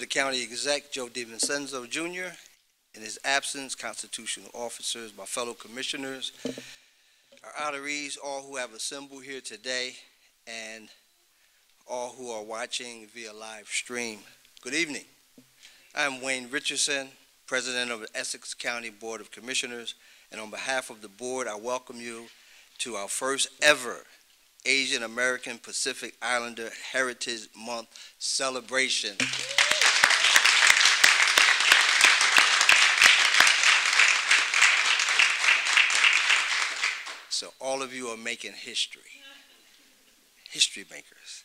the County Exec, Joe DiVincenzo Jr., in his absence, constitutional officers, my fellow commissioners, our honorees, all who have assembled here today, and all who are watching via live stream. Good evening. I'm Wayne Richardson, President of the Essex County Board of Commissioners, and on behalf of the board, I welcome you to our first ever Asian American Pacific Islander Heritage Month celebration. So all of you are making history makers.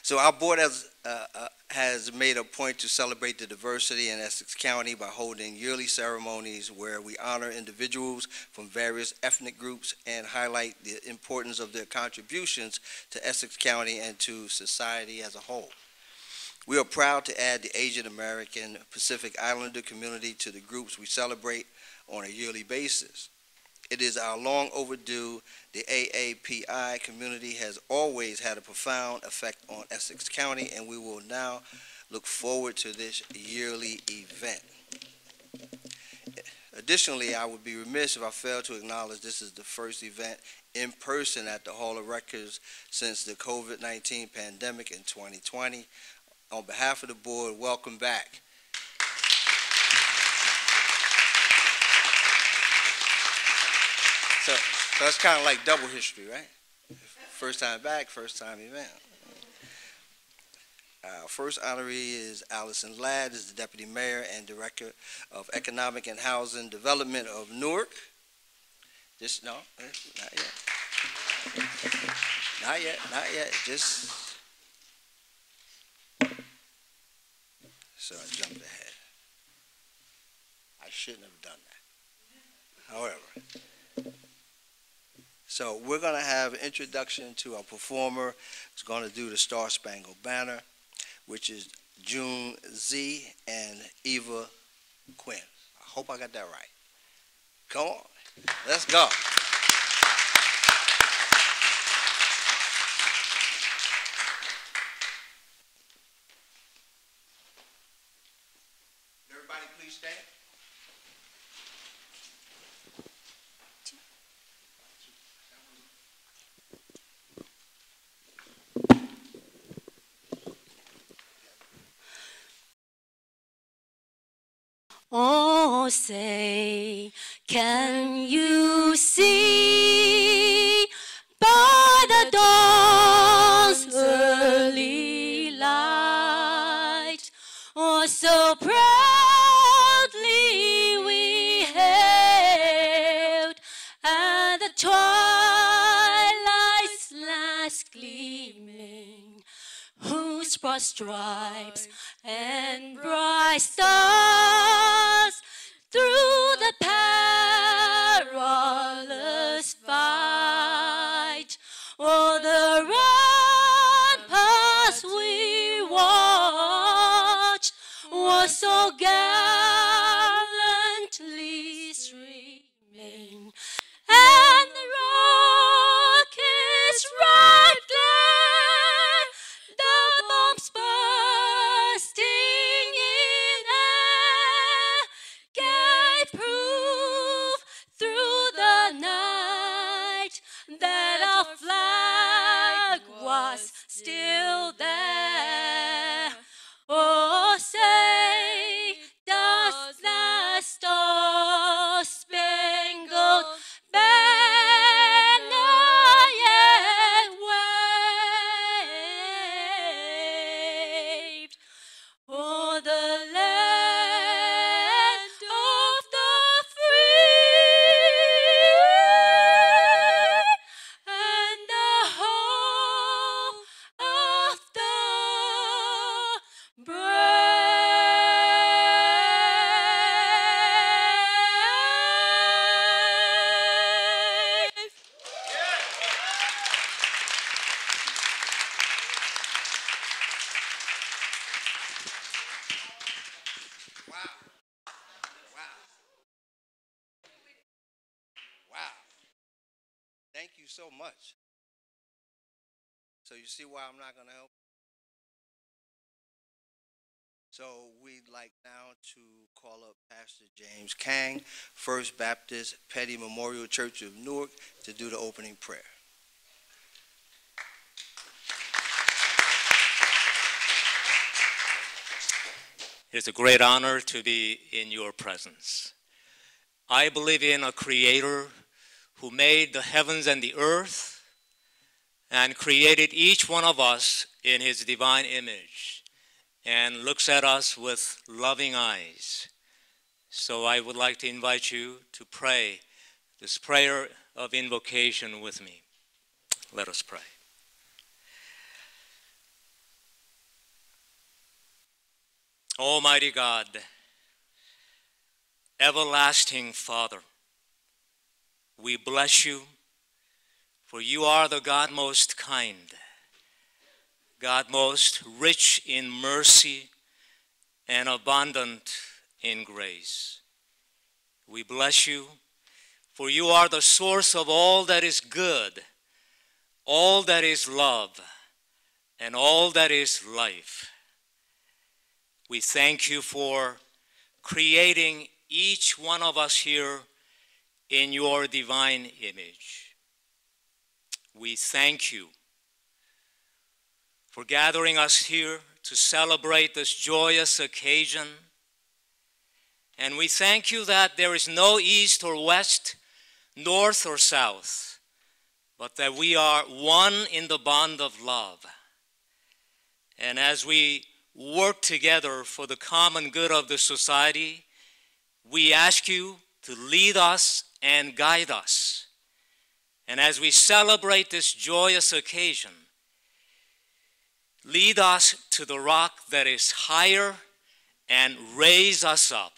So our board has made a point to celebrate the diversity in Essex County by holding yearly ceremonies where we honor individuals from various ethnic groups and highlight the importance of their contributions to Essex County and to society as a whole. We are proud to add the Asian American Pacific Islander community to the groups we celebrate on a yearly basis. It is our long overdue. The AAPI community has always had a profound effect on Essex County, and we will now look forward to this yearly event. Additionally, I would be remiss if I failed to acknowledge this is the first event in person at the Hall of Records since the COVID-19 pandemic in 2020. On behalf of the board, welcome back. So that's kind of like double history, right? First time back, first time event. Our first honoree is Allison Ladd, is the Deputy Mayor and Director of Economic and Housing Development of Newark. No, not yet. Not yet, just. So I jumped ahead. I shouldn't have done that. However, so we're going to have an introduction to our performer who's going to do the Star Spangled Banner, which is June Z and Eva Quinn. I hope I got that right. Come on, let's go. Everybody please stand. Oh, say, can you see by the dawn's early light, oh, so proudly we hailed at the twilight's last gleaming, whose broad stripes and bright stars through the perilous fight, o'er the ramparts we watched, was so gallantly streaming, and the rocket's red glare, the bombs bursting in air, gave proof through the night that our flag was still there. Oh, say, does the star-spangled banner yet wave o'er the land of the free and the home of the brave? Wow. Thank you so much. So you see why I'm not going to help? So we'd like now to call up Pastor James Kang, First Baptist Petty Memorial Church of Newark, to do the opening prayer. It's a great honor to be in your presence. I believe in a creator who made the heavens and the earth and created each one of us in his divine image and looks at us with loving eyes. So I would like to invite you to pray this prayer of invocation with me. Let us pray. Almighty God, everlasting Father, we bless you, for you are the God most kind, God most rich in mercy and abundant in grace. We bless you, for you are the source of all that is good, all that is love, and all that is life. We thank you for creating each one of us here in your divine image. We thank you for gathering us here to celebrate this joyous occasion. And we thank you that there is no east or west, north or south, but that we are one in the bond of love. And as we work together for the common good of the society, we ask you to lead us and guide us. And as we celebrate this joyous occasion, lead us to the rock that is higher and raise us up.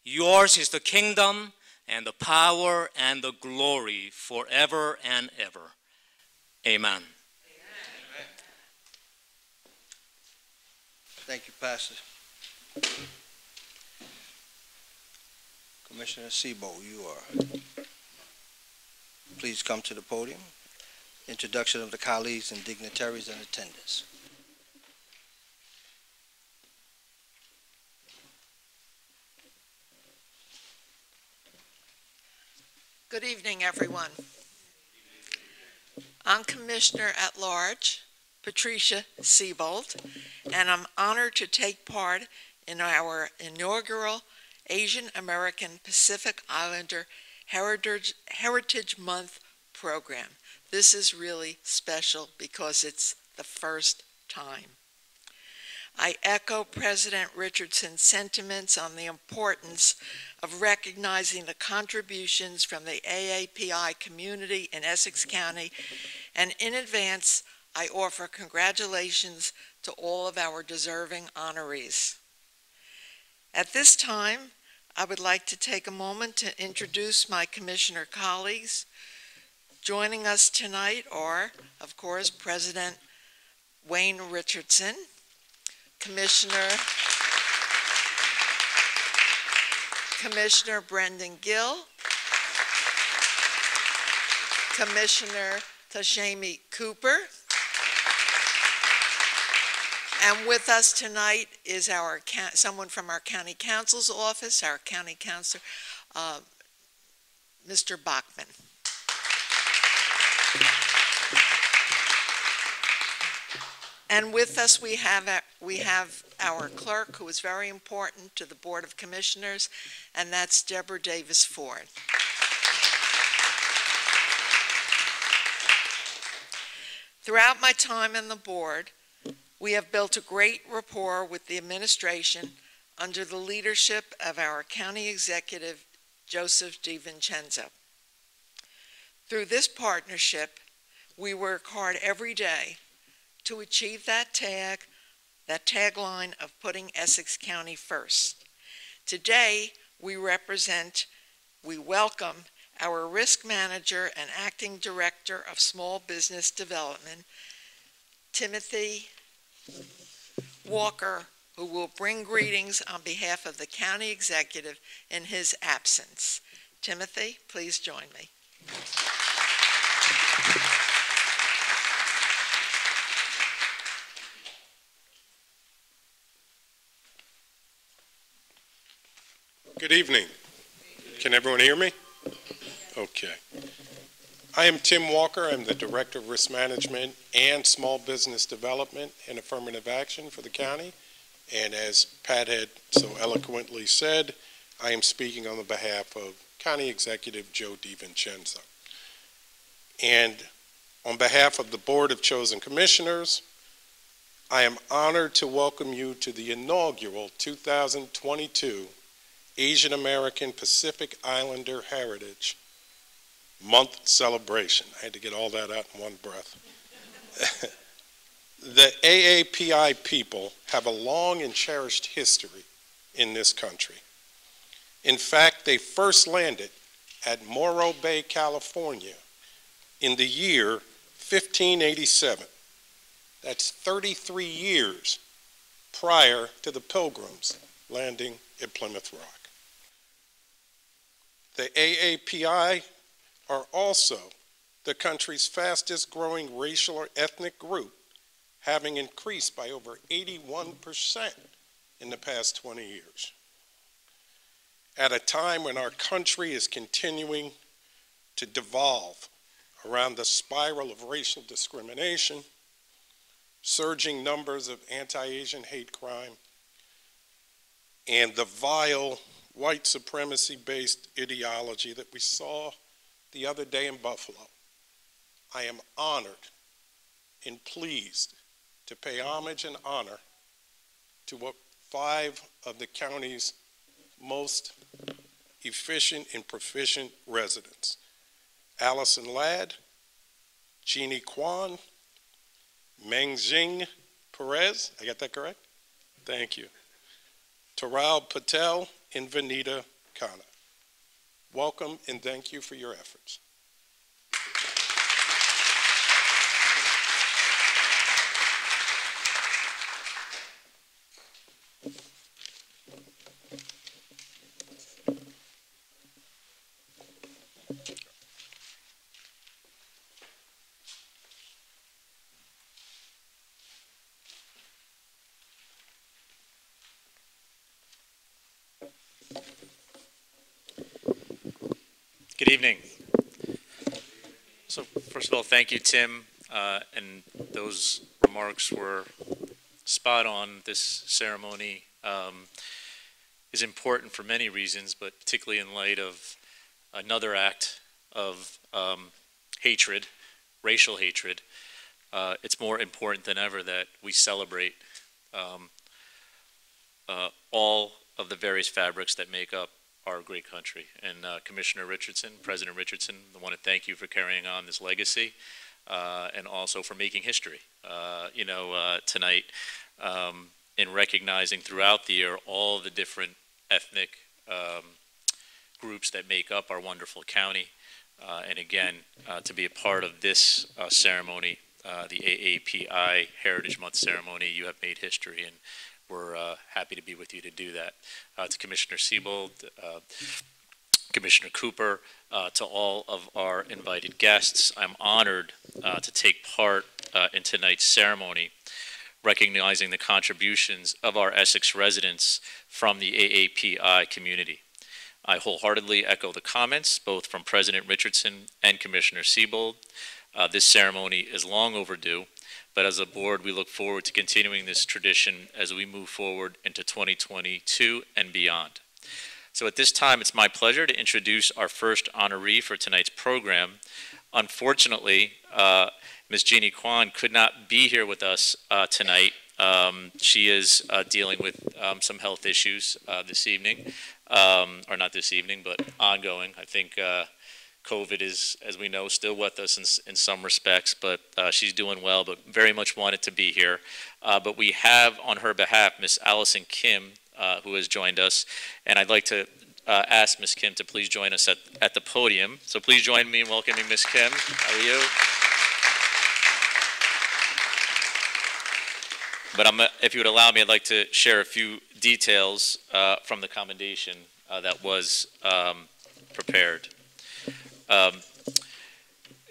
Yours is the kingdom and the power and the glory forever and ever. Amen. Thank you, Pastor. Commissioner Sebo, you are. Please come to the podium. Introduction of the colleagues and dignitaries in attendance. Good evening, everyone. I'm Commissioner at Large, Patricia Siebold, and I'm honored to take part in our inaugural Asian American Pacific Islander Heritage Month program. This is really special because it's the first time. I echo President Richardson's sentiments on the importance of recognizing the contributions from the AAPI community in Essex County, and in advance, I offer congratulations to all of our deserving honorees. At this time, I would like to take a moment to introduce my commissioner colleagues. Joining us tonight are, of course, President Wayne Richardson, Commissioner Brendan Gill, Commissioner Tashemi Cooper, and with us tonight is someone from our county counsel's office, our county counselor, Mr. Bachman. And with us we have our clerk, who is very important to the Board of Commissioners, and that's Deborah Davis Ford. Throughout my time on the board, we have built a great rapport with the administration under the leadership of our county executive, Joseph DiVincenzo. Through this partnership, we work hard every day to achieve that tagline of putting Essex County first. Today, we welcome our risk manager and acting director of small business development, Timothy Walker, who will bring greetings on behalf of the county executive in his absence. Timothy, please join me. Good evening. Can everyone hear me? Okay. I am Tim Walker. I'm the Director of Risk Management and Small Business Development and Affirmative Action for the county. And as Pat had so eloquently said, I am speaking on the behalf of County Executive Joe DiVincenzo. And on behalf of the Board of Chosen Commissioners, I am honored to welcome you to the inaugural 2022 Asian American Pacific Islander Heritage Month celebration. I had to get all that out in one breath. The AAPI people have a long and cherished history in this country. In fact, they first landed at Morro Bay, California in the year 1587. That's 33 years prior to the Pilgrims landing at Plymouth Rock. The AAPI are also the country's fastest growing racial or ethnic group, having increased by over 81% in the past 20 years. At a time when our country is continuing to devolve around the spiral of racial discrimination, surging numbers of anti-Asian hate crime, and the vile white supremacy-based ideology that we saw the other day in Buffalo, I am honored and pleased to pay homage and honor to what 5 of the county's most efficient and proficient residents: Allison Ladd, Jeannie Kwan, Meng Jing Perez, I got that correct? Thank you. Taral Patel and Vanita Khanna. Welcome and thank you for your efforts. Good evening. So first of all, thank you, Tim, and those remarks were spot on. This ceremony is important for many reasons, but particularly in light of another act of hatred, racial hatred. It's more important than ever that we celebrate all of the various fabrics that make up our great country. And Commissioner Richardson, President Richardson, I want to thank you for carrying on this legacy and also for making history, tonight in recognizing throughout the year all the different ethnic groups that make up our wonderful county. And again, to be a part of this ceremony, the AAPI Heritage Month ceremony, you have made history, and we're happy to be with you to do that. To Commissioner Siebold, Commissioner Cooper, to all of our invited guests, I'm honored to take part in tonight's ceremony, recognizing the contributions of our Essex residents from the AAPI community. I wholeheartedly echo the comments both from President Richardson and Commissioner Siebold. This ceremony is long overdue, but as a board, we look forward to continuing this tradition as we move forward into 2022 and beyond. So at this time, it's my pleasure to introduce our first honoree for tonight's program. Unfortunately, Ms. Jeannie Kwan could not be here with us tonight. She is dealing with some health issues this evening, or not this evening, but ongoing. I think COVID is, as we know, still with us in some respects, but she's doing well, but very much wanted to be here. But we have on her behalf Ms. Allison Kim, who has joined us, and I'd like to ask Ms. Kim to please join us at the podium. So please join me in welcoming Ms. Kim. How are you? But if you would allow me, I'd like to share a few details from the commendation that was prepared.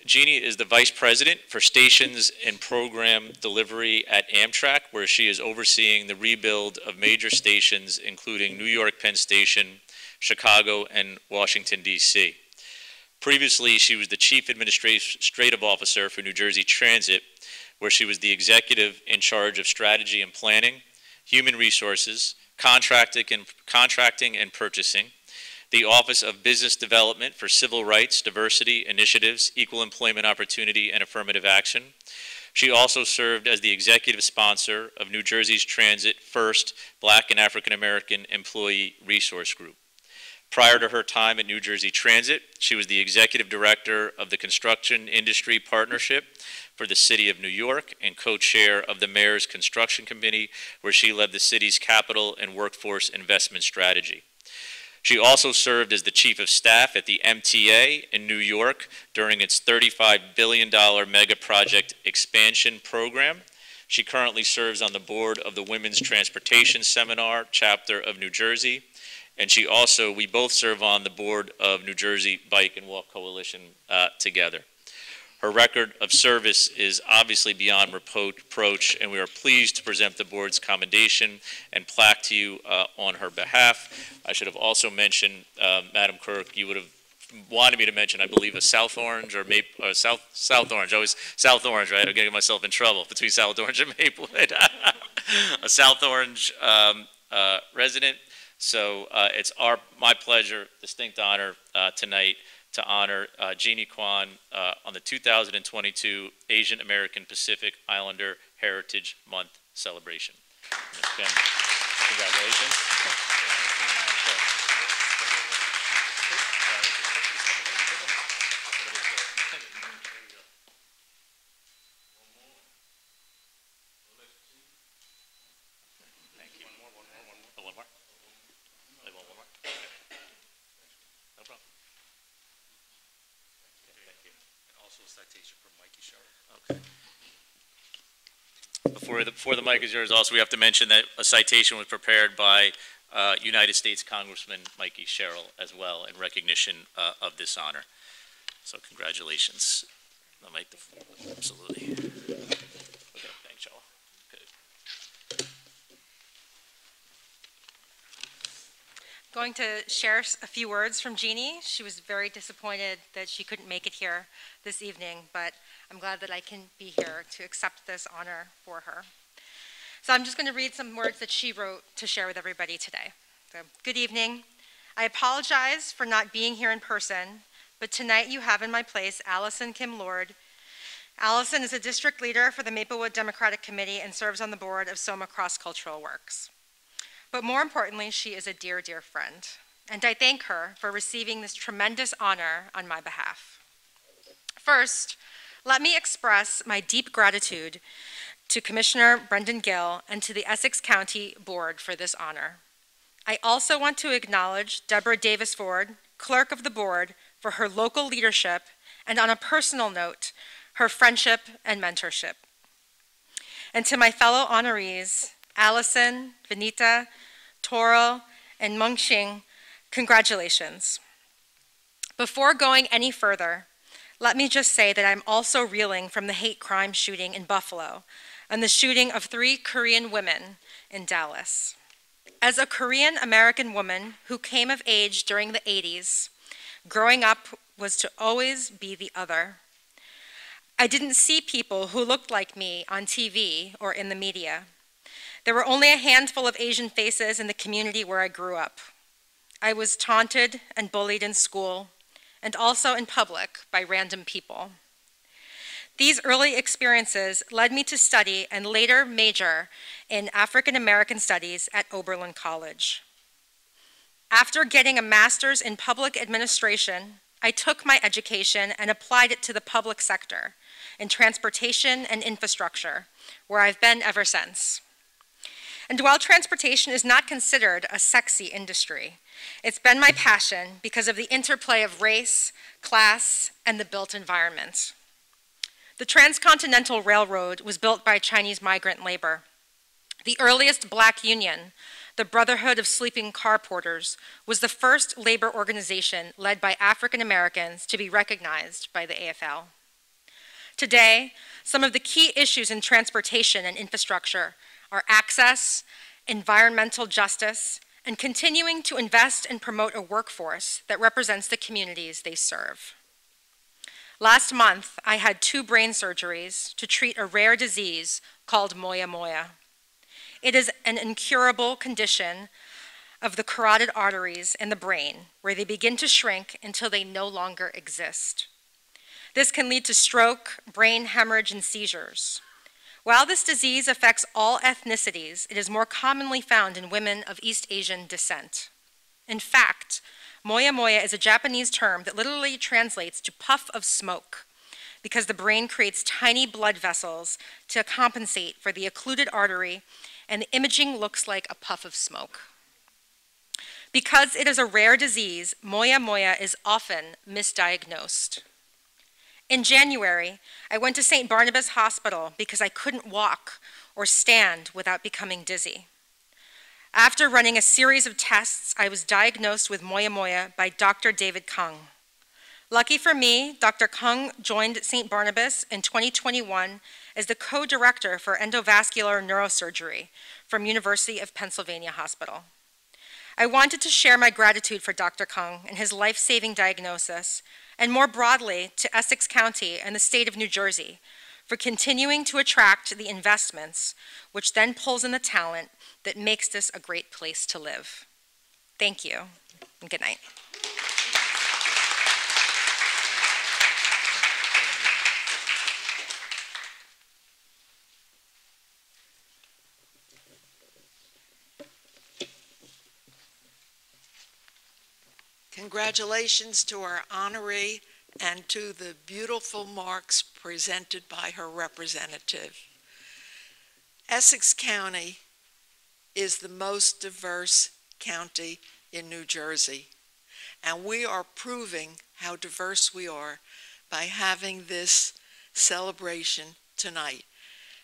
Jeannie is the Vice President for Stations and Program Delivery at Amtrak, where she is overseeing the rebuild of major stations, including New York Penn Station, Chicago, and Washington, D.C. Previously, she was the Chief Administrative Officer for New Jersey Transit, where she was the executive in charge of strategy and planning, human resources, contracting and purchasing, the Office of Business Development for Civil Rights, Diversity, Initiatives, Equal Employment Opportunity, and Affirmative Action. She also served as the executive sponsor of New Jersey's Transit First Black and African American Employee Resource Group. Prior to her time at New Jersey Transit, she was the executive director of the Construction Industry Partnership for the City of New York and co-chair of the Mayor's Construction Committee, where she led the city's capital and workforce investment strategy. She also served as the chief of staff at the MTA in New York during its $35 billion mega project expansion program. She currently serves on the board of the Women's Transportation Seminar chapter of New Jersey. And we both serve on the board of New Jersey Bike and Walk Coalition together. Her record of service is obviously beyond reproach, and we are pleased to present the board's commendation and plaque to you on her behalf. I should have also mentioned, Madam Clerk, you would have wanted me to mention, I believe, a South Orange or South Orange, always South Orange, right? I'm getting myself in trouble between South Orange and Maplewood. A South Orange resident. So it's my pleasure, distinct honor tonight to honor Jeannie Kwan on the 2022 Asian American Pacific Islander Heritage Month celebration. Again, congratulations. Thank you. One more. One more. No problem. Okay, thank you. And also a citation from Mikey Sharp. Okay. Before the mic is yours, also we have to mention that a citation was prepared by United States Congressman Mikey Sherrill as well in recognition of this honor. So congratulations. I'll make the absolutely. Okay, thanks, y'all. Good. Going to share a few words from Jeannie. She was very disappointed that she couldn't make it here this evening, but I'm glad that I can be here to accept this honor for her. So I'm just going to read some words that she wrote to share with everybody today. So, good evening. I apologize for not being here in person, but tonight you have in my place Allison Kim Lord. Allison is a district leader for the Maplewood Democratic Committee and serves on the board of Soma Cross Cultural Works. But more importantly, she is a dear, dear friend, and I thank her for receiving this tremendous honor on my behalf. First, let me express my deep gratitude to Commissioner Brendan Gill and to the Essex County Board for this honor. I also want to acknowledge Deborah Davis Ford, Clerk of the Board, for her local leadership, and on a personal note, her friendship and mentorship. And to my fellow honorees, Allison, Vanita, Toro, and Mengxing, congratulations. Before going any further, let me just say that I'm also reeling from the hate crime shooting in Buffalo and the shooting of 3 Korean women in Dallas. As a Korean American woman who came of age during the 80s, growing up was to always be the other. I didn't see people who looked like me on TV or in the media. There were only a handful of Asian faces in the community where I grew up. I was taunted and bullied in school, and also in public by random people. These early experiences led me to study and later major in African American Studies at Oberlin College. After getting a master's in public administration, I took my education and applied it to the public sector in transportation and infrastructure, where I've been ever since. And while transportation is not considered a sexy industry, it's been my passion because of the interplay of race, class, and the built environment. The Transcontinental Railroad was built by Chinese migrant labor. The earliest black union, the Brotherhood of Sleeping Car Porters, was the first labor organization led by African Americans to be recognized by the AFL. Today, some of the key issues in transportation and infrastructure are access, environmental justice, and continuing to invest and promote a workforce that represents the communities they serve. Last month, I had 2 brain surgeries to treat a rare disease called moya moya. It is an incurable condition of the carotid arteries in the brain, where they begin to shrink until they no longer exist. This can lead to stroke, brain hemorrhage, and seizures. While this disease affects all ethnicities, it is more commonly found in women of East Asian descent. In fact, moya moya is a Japanese term that literally translates to puff of smoke, because the brain creates tiny blood vessels to compensate for the occluded artery, and the imaging looks like a puff of smoke. Because it is a rare disease, moya moya is often misdiagnosed. In January, I went to St. Barnabas Hospital because I couldn't walk or stand without becoming dizzy. After running a series of tests, I was diagnosed with moya moya by Dr. David Kung. Lucky for me, Dr. Kung joined St. Barnabas in 2021 as the co-director for endovascular neurosurgery from University of Pennsylvania Hospital. I wanted to share my gratitude for Dr. Kung and his life-saving diagnosis, and more broadly to Essex County and the state of New Jersey for continuing to attract the investments, which then pulls in the talent that makes this a great place to live. Thank you, and good night. Congratulations to our honoree and to the beautiful marks presented by her representative. Essex County is the most diverse county in New Jersey, and we are proving how diverse we are by having this celebration tonight.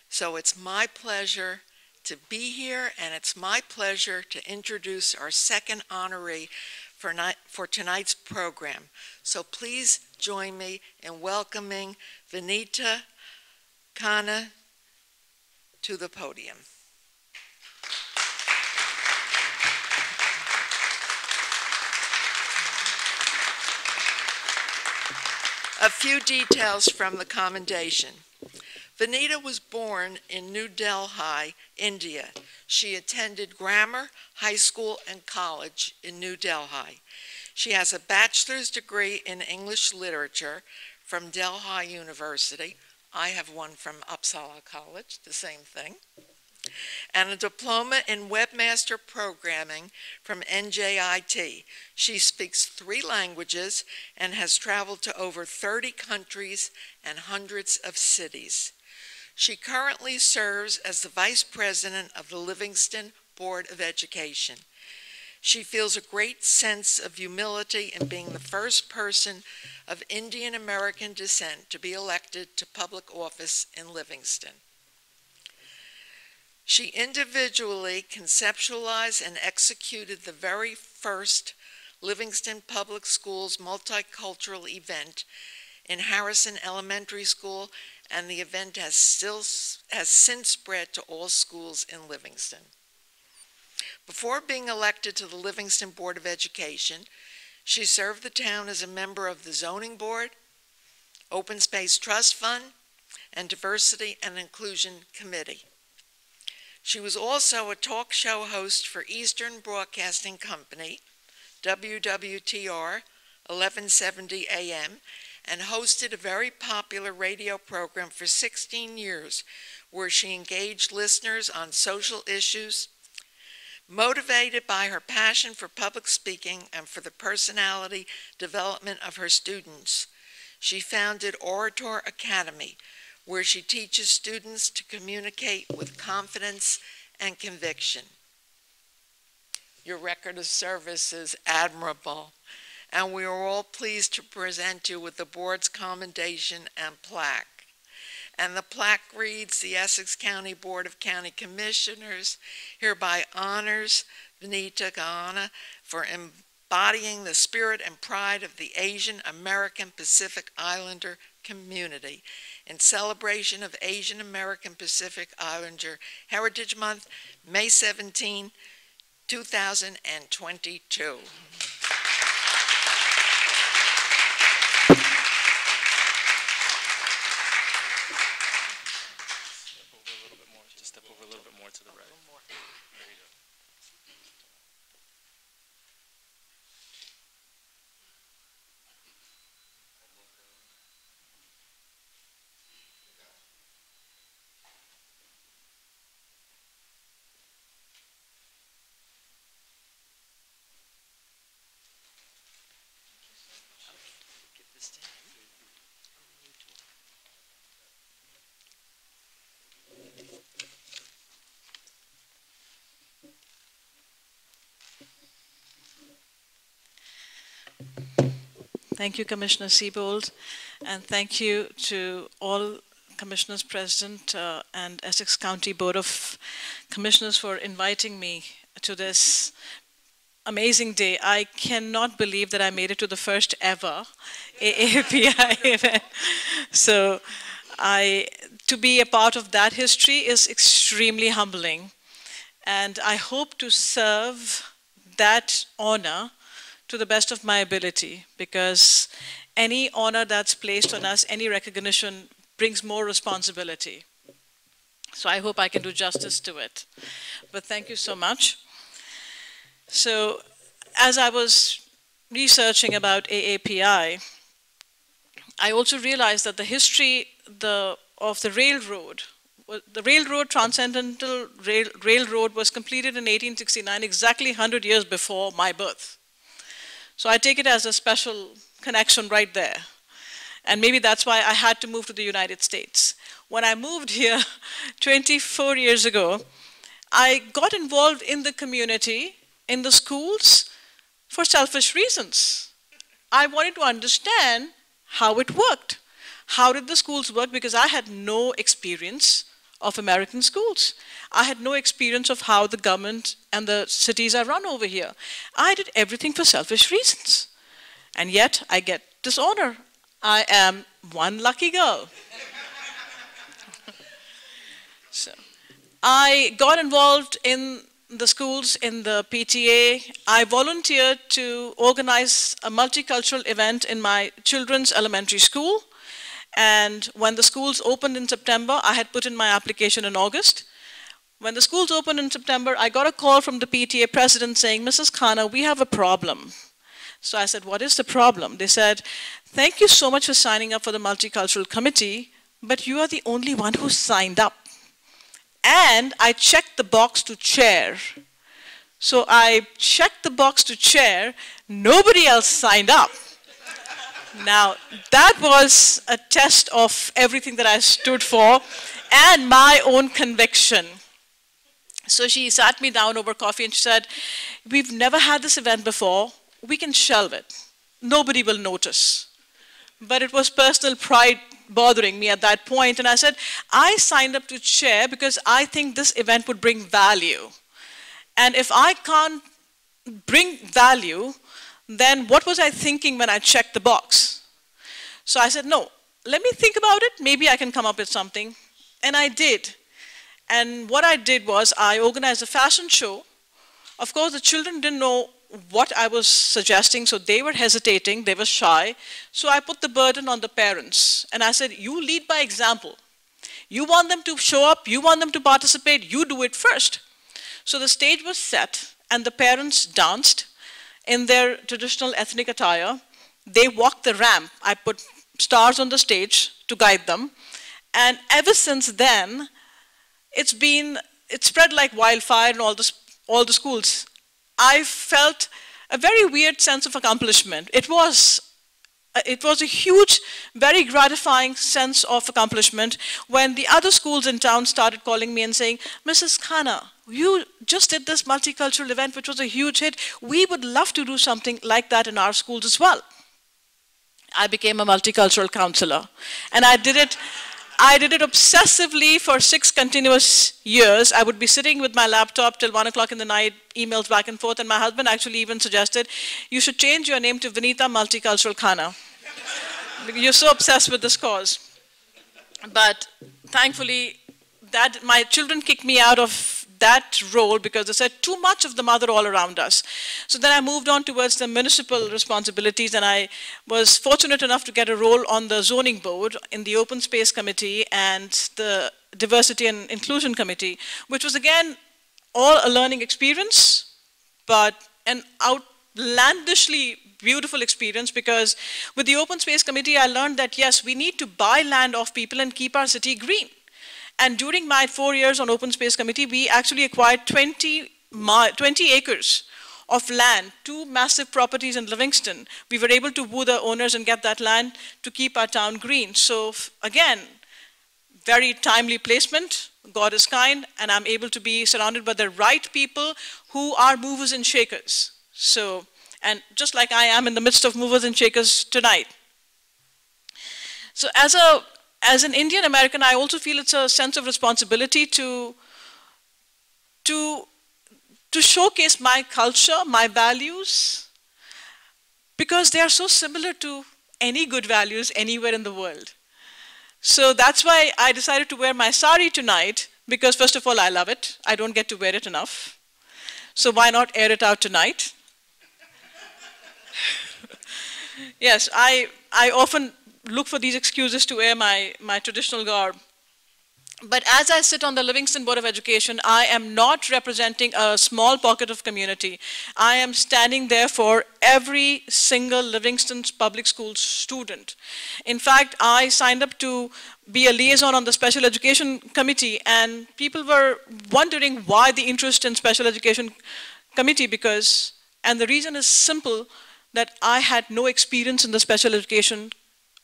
So it's my pleasure to be here, and it's my pleasure to introduce our second honoree for tonight's program. So please join me in welcoming Vinita Khanna to the podium. A few details from the commendation. Vinita was born in New Delhi, India. She attended grammar, high school, and college in New Delhi. She has a bachelor's degree in English literature from Delhi University. I have one from Uppsala College, the same thing. And a diploma in webmaster programming from NJIT. She speaks 3 languages and has traveled to over 30 countries and hundreds of cities. She currently serves as the Vice President of the Livingston Board of Education. She feels a great sense of humility in being the first person of Indian American descent to be elected to public office in Livingston. She individually conceptualized and executed the very first Livingston Public Schools multicultural event in Harrison Elementary School, and the event has since spread to all schools in Livingston. Before being elected to the Livingston Board of Education, she served the town as a member of the Zoning Board, Open Space Trust Fund, and Diversity and Inclusion Committee. She was also a talk show host for Eastern Broadcasting Company, WWTR 1170 AM, and hosted a very popular radio program for 16 years where she engaged listeners on social issues. Motivated by her passion for public speaking and for the personality development of her students, she founded Orator Academy, where she teaches students to communicate with confidence and conviction. Your record of service is admirable, and we are all pleased to present you with the board's commendation and plaque. And the plaque reads, the Essex County Board of County Commissioners hereby honors Vinita Khanna for embodying the spirit and pride of the Asian American Pacific Islander community in celebration of Asian American Pacific Islander Heritage Month, May 17, 2022. Step over a little bit more to the right. Thank you, Commissioner Siebold, and thank you to all Commissioners present and Essex County Board of Commissioners for inviting me to this amazing day. I cannot believe that I made it to the first ever AAPI event. So to be a part of that history is extremely humbling. And I hope to serve that honor to the best of my ability, because any honor that's placed on us, any recognition, brings more responsibility. So I hope I can do justice to it. But thank you so much. So as I was researching about AAPI, I also realized that the history of the railroad, Transcendental Railroad, was completed in 1869, exactly 100 years before my birth. So I take it as a special connection right there. And maybe that's why I had to move to the United States. When I moved here 24 years ago, I got involved in the community, in the schools, for selfish reasons. I wanted to understand how it worked. How did the schools work? Because I had no experience of American schools. I had no experience of how the government and the cities are run over here. I did everything for selfish reasons. And yet I get this honor. I am one lucky girl. So I got involved in the schools, in the PTA. I volunteered to organize a multicultural event in my children's elementary school. And when the schools opened in September, I had put in my application in August. When the schools opened in September, I got a call from the PTA president saying, Mrs. Khanna, we have a problem. So I said, what is the problem? They said, thank you so much for signing up for the Multicultural Committee, but you are the only one who signed up. And I checked the box to chair. So I checked the box to chair, nobody else signed up. Now, that was a test of everything that I stood for and my own conviction. So she sat me down over coffee and she said, we've never had this event before. We can shelve it. Nobody will notice. But it was personal pride bothering me at that point. And I said, I signed up to chair because I think this event would bring value. And if I can't bring value, then what was I thinking when I checked the box? So I said, no, let me think about it. Maybe I can come up with something. And I did. And what I did was I organized a fashion show. Of course, the children didn't know what I was suggesting, so they were hesitating, they were shy. So I put the burden on the parents. And I said, you lead by example. You want them to show up, you want them to participate, you do it first. So the stage was set, and the parents danced in their traditional ethnic attire. They walked the ramp. I put stars on the stage to guide them. And ever since then, it's spread like wildfire in all the schools. I felt a very weird sense of accomplishment. It was a huge, very gratifying sense of accomplishment when the other schools in town started calling me and saying, Mrs. Khanna, you just did this multicultural event, which was a huge hit. We would love to do something like that in our schools as well. I became a multicultural counselor, and I did it obsessively for 6 continuous years. I would be sitting with my laptop till 1 o'clock in the night, emails back and forth, and my husband actually even suggested, you should change your name to Vinita Multicultural Khanna. You're so obsessed with this cause. But thankfully, my children kicked me out of that role because they said too much of the mother all around us. So then I moved on towards the municipal responsibilities, and I was fortunate enough to get a role on the zoning board in the open space committee and the diversity and inclusion committee, which was again all a learning experience, but an outlandishly beautiful experience, because with the open space committee I learned that yes, we need to buy land off people and keep our city green. And during my 4 years on Open Space Committee, we actually acquired 20 acres of land, 2 massive properties in Livingston. We were able to woo the owners and get that land to keep our town green. So again, very timely placement, God is kind, and I'm able to be surrounded by the right people who are movers and shakers. So, and just like I am in the midst of movers and shakers tonight. So as an Indian American, I also feel it's a sense of responsibility to showcase my culture, my values, because they are so similar to any good values anywhere in the world. So that's why I decided to wear my sari tonight, because first of all, I love it. I don't get to wear it enough. So why not air it out tonight? Yes, I often look for these excuses to wear my traditional garb. But as I sit on the Livingston Board of Education, I am not representing a small pocket of community. I am standing there for every single Livingston Public School student. In fact, I signed up to be a liaison on the Special Education Committee, and people were wondering why the interest in Special Education Committee, and the reason is simple, that I had no experience in the special education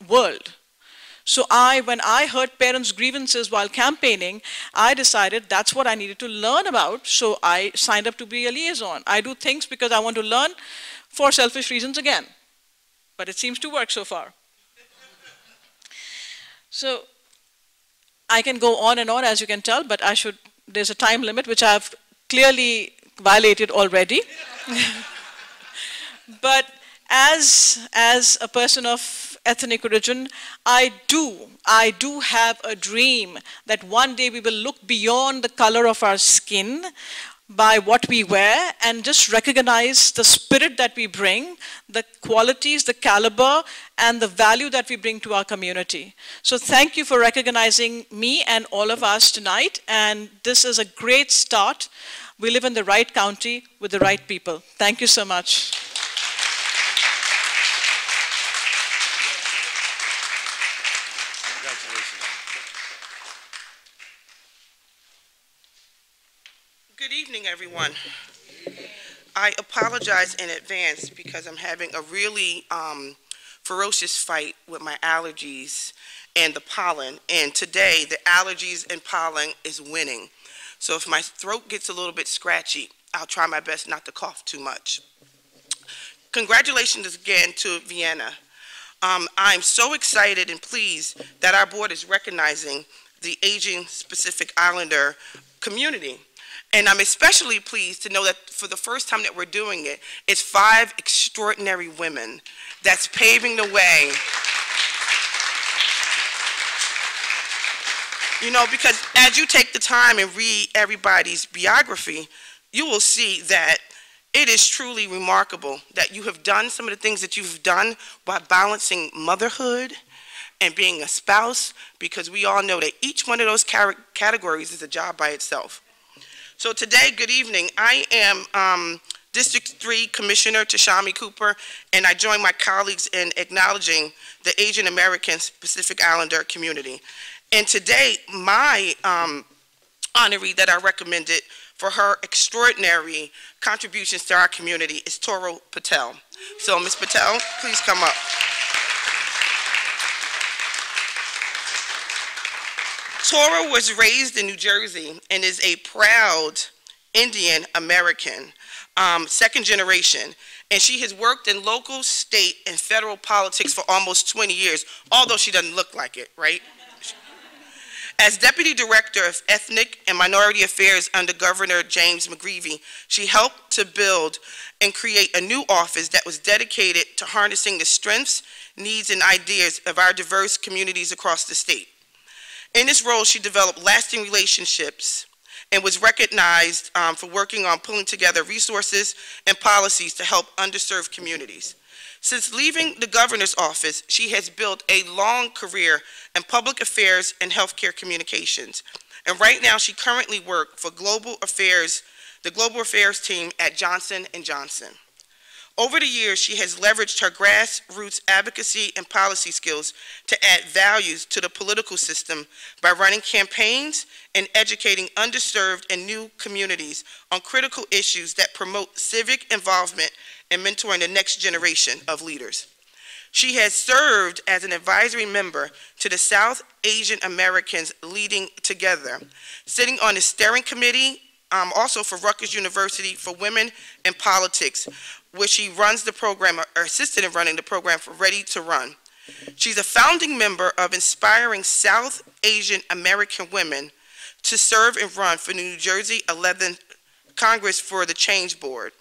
world. So when I heard parents' grievances while campaigning, I decided that's what I needed to learn about, so I signed up to be a liaison. I do things because I want to learn for selfish reasons again, but it seems to work so far. So I can go on and on, as you can tell, but there's a time limit which I've clearly violated already. But as a person of ethnic origin, I do have a dream that one day we will look beyond the color of our skin by what we wear and just recognize the spirit that we bring, the qualities, the caliber, and the value that we bring to our community. So thank you for recognizing me and all of us tonight, and this is a great start. We live in the right county with the right people. Thank you so much. Good evening, everyone. I apologize in advance because I'm having a really ferocious fight with my allergies and the pollen. And today, the allergies and pollen is winning. So if my throat gets a little bit scratchy, I'll try my best not to cough too much. Congratulations again to Vienna. I'm so excited and pleased that our board is recognizing the Asian Pacific Islander community. And I'm especially pleased to know that for the first time that we're doing it, it's 5 extraordinary women that's paving the way. You know, because as you take the time and read everybody's biography, you will see that it is truly remarkable that you have done some of the things that you've done by balancing motherhood and being a spouse, because we all know that each one of those categories is a job by itself. So today, good evening. I am District 3 Commissioner Tashami Cooper, and I join my colleagues in acknowledging the Asian American Pacific Islander community. And today, my honoree that I recommended for her extraordinary contributions to our community is Toro Patel. So Ms. Patel, please come up. Toro was raised in New Jersey and is a proud Indian American, second generation. And she has worked in local, state, and federal politics for almost 20 years, although she doesn't look like it, right? As Deputy Director of Ethnic and Minority Affairs under Governor James McGreevey, she helped to build and create a new office that was dedicated to harnessing the strengths, needs, and ideas of our diverse communities across the state. In this role, she developed lasting relationships and was recognized for working on pulling together resources and policies to help underserved communities. Since leaving the governor's office, she has built a long career in public affairs and healthcare communications. And right now, she currently works for the Global Affairs team at Johnson & Johnson. Over the years, she has leveraged her grassroots advocacy and policy skills to add values to the political system by running campaigns and educating underserved and new communities on critical issues that promote civic involvement and mentoring the next generation of leaders. She has served as an advisory member to the South Asian Americans Leading Together, sitting on the steering committee also for Rutgers University for Women in Politics, where she runs the program, or assisted in running the program for Ready to Run. She's a founding member of Inspiring South Asian American Women to serve and run for New Jersey 11th Congress for the Change Board.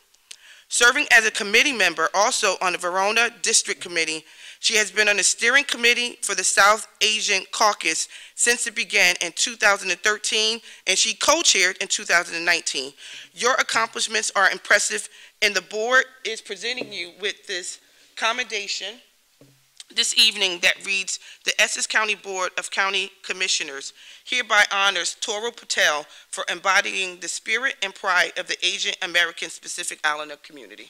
Serving as a committee member also on the Verona District Committee, she has been on the steering committee for the South Asian Caucus since it began in 2013, and she co-chaired in 2019. Your accomplishments are impressive, and the board is presenting you with this commendation this evening that reads, the Essex County Board of County Commissioners hereby honors Toro Patel for embodying the spirit and pride of the Asian American Pacific Islander community.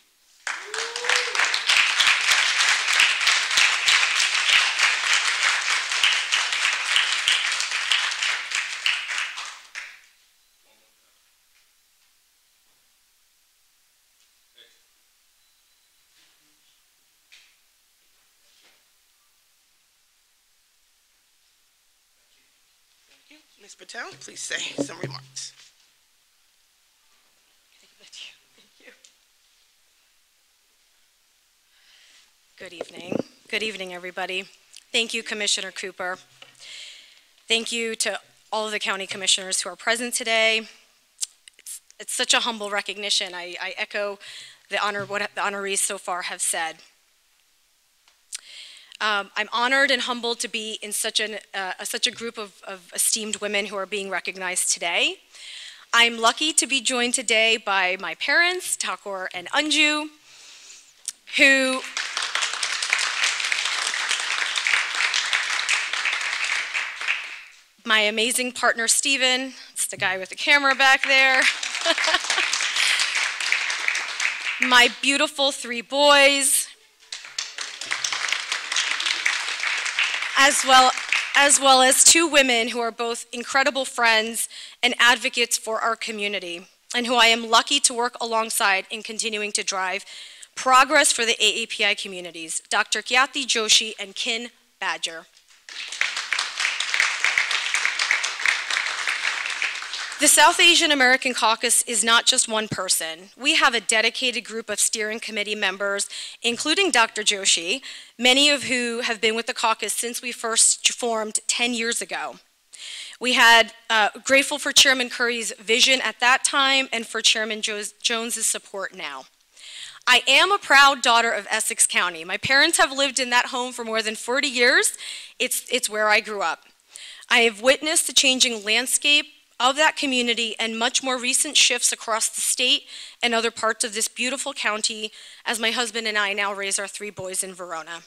Ms. Patel, please say some remarks. Good evening. Good evening, everybody. Thank you, Commissioner Cooper. Thank you to all of the county commissioners who are present today. It's such a humble recognition. I echo what the honorees so far have said. I'm honored and humbled to be in such a group of esteemed women who are being recognized today. I'm lucky to be joined today by my parents, Thakur and Anju, who my amazing partner, Stephen, it's the guy with the camera back there, my beautiful 3 boys, as well as 2 women who are both incredible friends and advocates for our community, and who I am lucky to work alongside in continuing to drive progress for the AAPI communities, Dr. Kyati Joshi and Kin Badger. The South Asian American Caucus is not just one person. We have a dedicated group of steering committee members, including Dr. Joshi, many of who have been with the caucus since we first formed 10 years ago. We had grateful for Chairman Curry's vision at that time and for Chairman Jones's support now. I am a proud daughter of Essex County. My parents have lived in that home for more than 40 years. It's where I grew up. I have witnessed the changing landscape of that community and much more recent shifts across the state and other parts of this beautiful county as my husband and I now raise our 3 boys in Verona.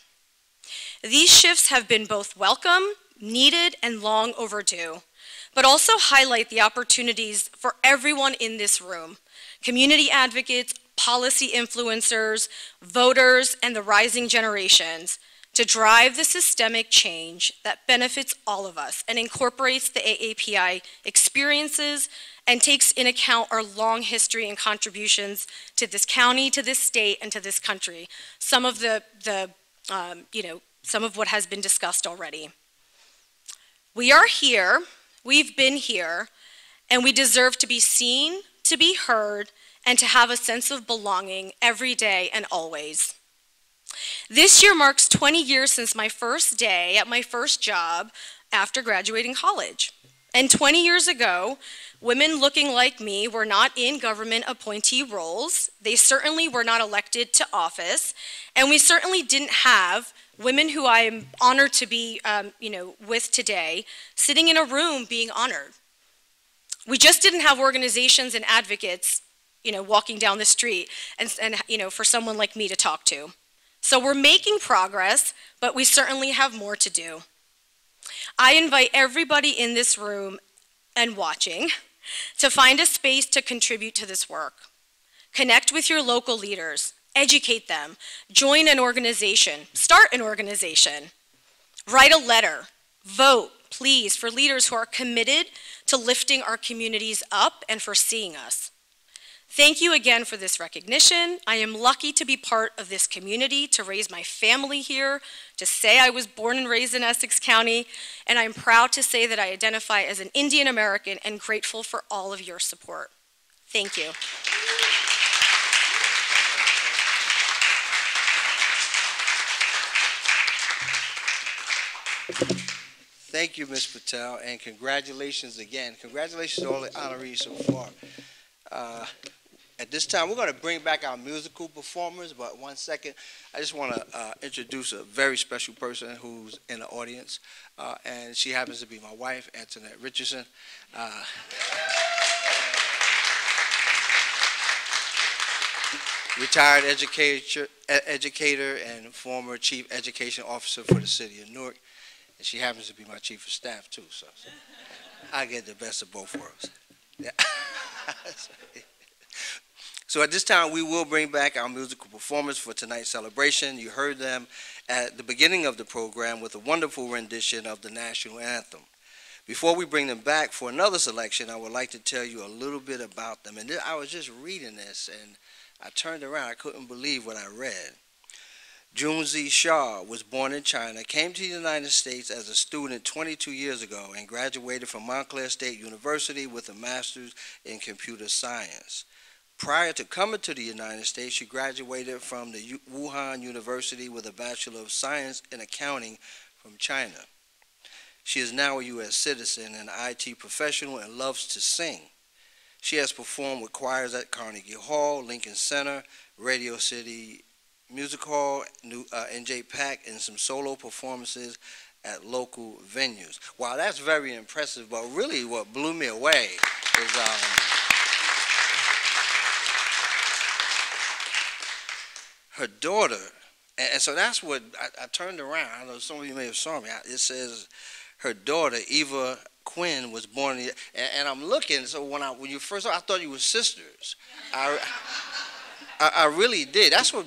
These shifts have been both welcome, needed, and long overdue, but also highlight the opportunities for everyone in this room, community advocates, policy influencers, voters, and the rising generations, to drive the systemic change that benefits all of us and incorporates the AAPI experiences and takes in account our long history and contributions to this county, to this state, and to this country. Some of some of what has been discussed already. We are here, we've been here, and we deserve to be seen, to be heard, and to have a sense of belonging every day and always. This year marks 20 years since my first day at my first job after graduating college. And 20 years ago, women looking like me were not in government appointee roles. They certainly were not elected to office. And we certainly didn't have women who I am honored to be with today sitting in a room being honored. We just didn't have organizations and advocates, walking down the street and for someone like me to talk to. So we're making progress, but we certainly have more to do. I invite everybody in this room and watching to find a space to contribute to this work. Connect with your local leaders, educate them, join an organization, start an organization, write a letter, vote, please, for leaders who are committed to lifting our communities up and for seeing us. Thank you again for this recognition. I am lucky to be part of this community, to raise my family here, to say I was born and raised in Essex County, and I'm proud to say that I identify as an Indian American and grateful for all of your support. Thank you. Thank you, Ms. Patel, and congratulations again. Congratulations to all the honorees so far. At this time, we're going to bring back our musical performers, but 1 second, I just want to introduce a very special person who's in the audience, and she happens to be my wife, Antoinette Richardson. Retired educator and former chief education officer for the city of Newark, and she happens to be my chief of staff too, so I get the best of both worlds. Yeah. So at this time, we will bring back our musical performers for tonight's celebration. You heard them at the beginning of the program with a wonderful rendition of the national anthem. Before we bring them back for another selection, I would like to tell you a little bit about them. And I was just reading this, and I turned around. I couldn't believe what I read. Junzi Shah was born in China, came to the United States as a student 22 years ago, and graduated from Montclair State University with a master's in computer science. Prior to coming to the United States, she graduated from the Wuhan University with a Bachelor of Science in Accounting from China. She is now a U.S. citizen and IT professional and loves to sing. She has performed with choirs at Carnegie Hall, Lincoln Center, Radio City Music Hall, NJ Pack, and some solo performances at local venues. Wow, that's very impressive, but really what blew me away is her daughter, and so that's what I turned around. I know some of you may have saw me. It says her daughter, Eva Quinn, was born in, and I'm looking. So when you first saw, I thought you were sisters. I really did. That's what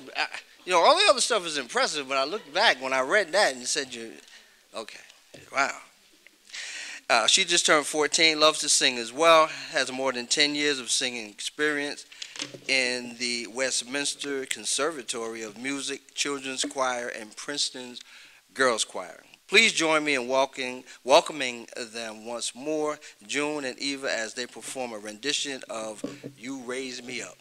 all the other stuff is impressive. But I looked back when I read that and said, okay, wow. She just turned 14, loves to sing as well, has more than 10 years of singing experience in the Westminster Conservatory of Music, Children's Choir, and Princeton's Girls Choir. Please join me in welcoming them once more, June and Eva, as they perform a rendition of You Raise Me Up.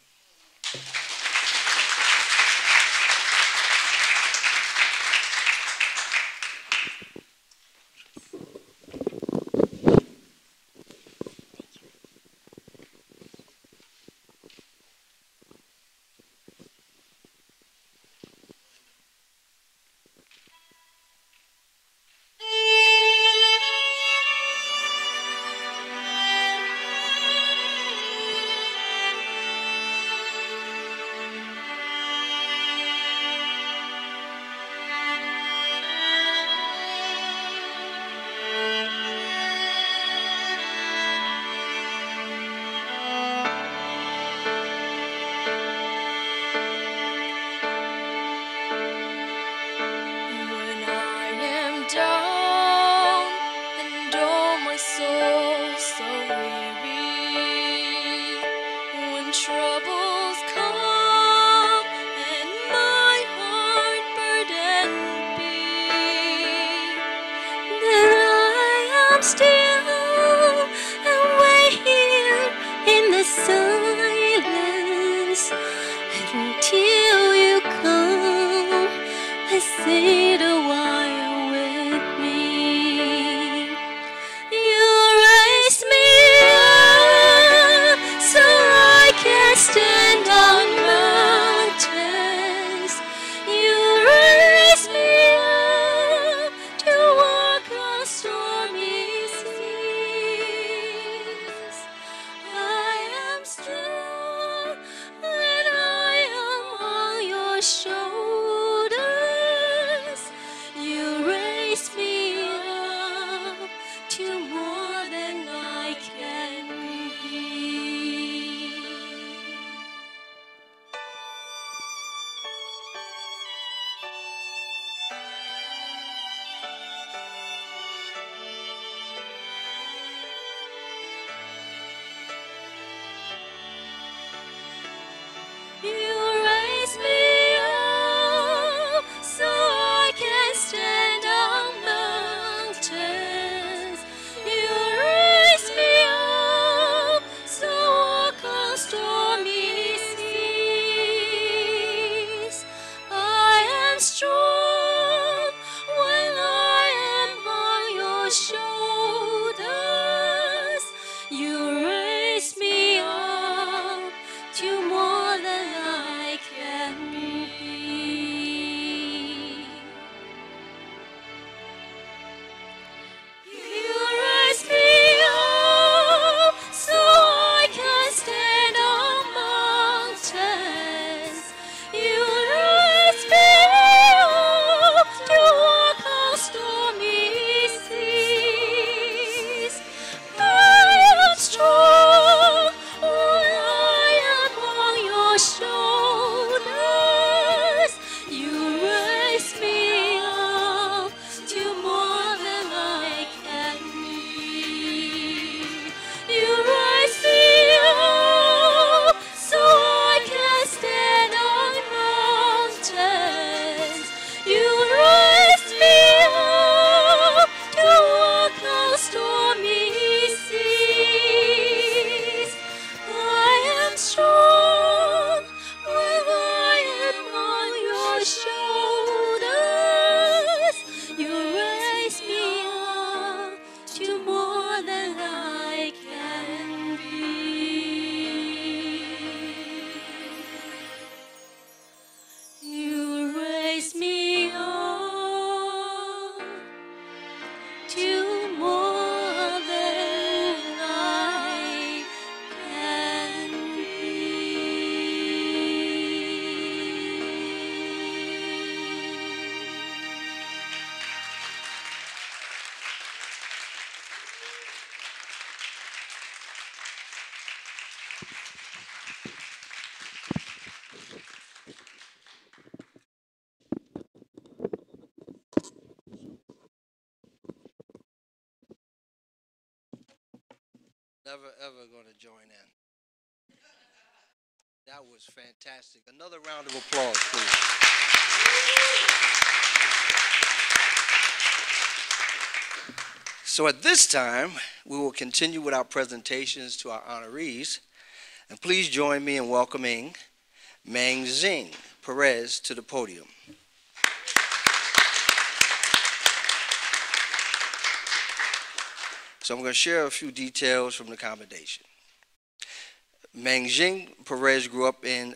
Never ever going to join in. That was fantastic. Another round of applause, please. So at this time, we will continue with our presentations to our honorees. And please join me in welcoming Mang Zing Perez to the podium. So I'm going to share a few details from the commendation. Mang Zing Perez grew up in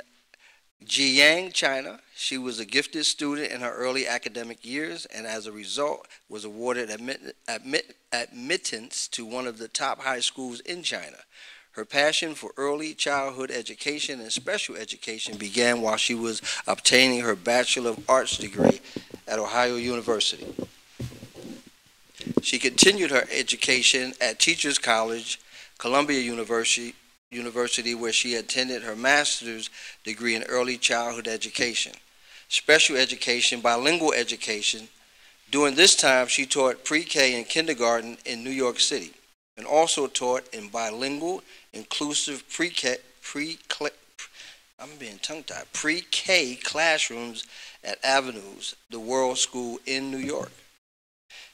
Jiyang, China. She was a gifted student in her early academic years and as a result was awarded admittance to one of the top high schools in China. Her passion for early childhood education and special education began while she was obtaining her Bachelor of Arts degree at Ohio University. She continued her education at Teachers College, Columbia University, where she attended her master's degree in early childhood education, special education, bilingual education. During this time, she taught pre-K and kindergarten in New York City, and also taught in bilingual, inclusive pre-K classrooms at Avenues, the World School in New York.